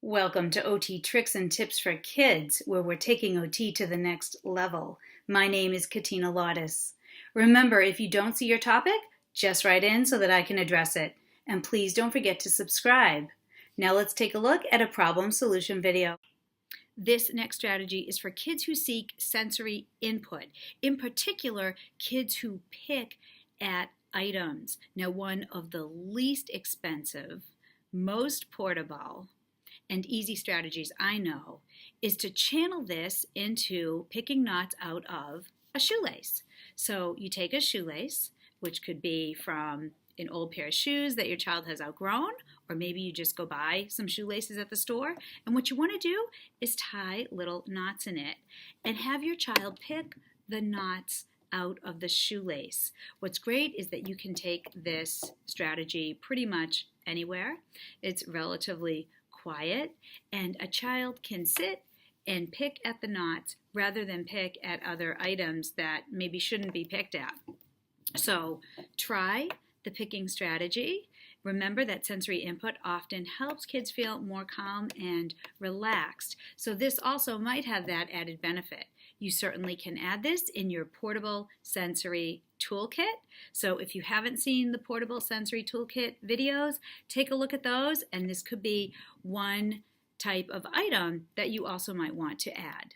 Welcome to OT Tricks and Tips for Kids, where we're taking OT to the next level. My name is Katina Lottis. Remember, if you don't see your topic, just write in so that I can address it. And please don't forget to subscribe. Now let's take a look at a problem solution video. This next strategy is for kids who seek sensory input, in particular, kids who pick at items. Now, one of the least expensive, most portable, and easy strategies I know is to channel this into picking knots out of a shoelace. So you take a shoelace, which could be from an old pair of shoes that your child has outgrown, or maybe you just go buy some shoelaces at the store, and what you want to do is tie little knots in it and have your child pick the knots out of the shoelace. What's great is that you can take this strategy pretty much anywhere. It's relatively quiet, and a child can sit and pick at the knots rather than pick at other items that maybe shouldn't be picked at. So try the picking strategy. Remember that sensory input often helps kids feel more calm and relaxed. So this also might have that added benefit. You certainly can add this in your portable sensory toolkit. So if you haven't seen the portable sensory toolkit videos, take a look at those, and this could be one type of item that you also might want to add.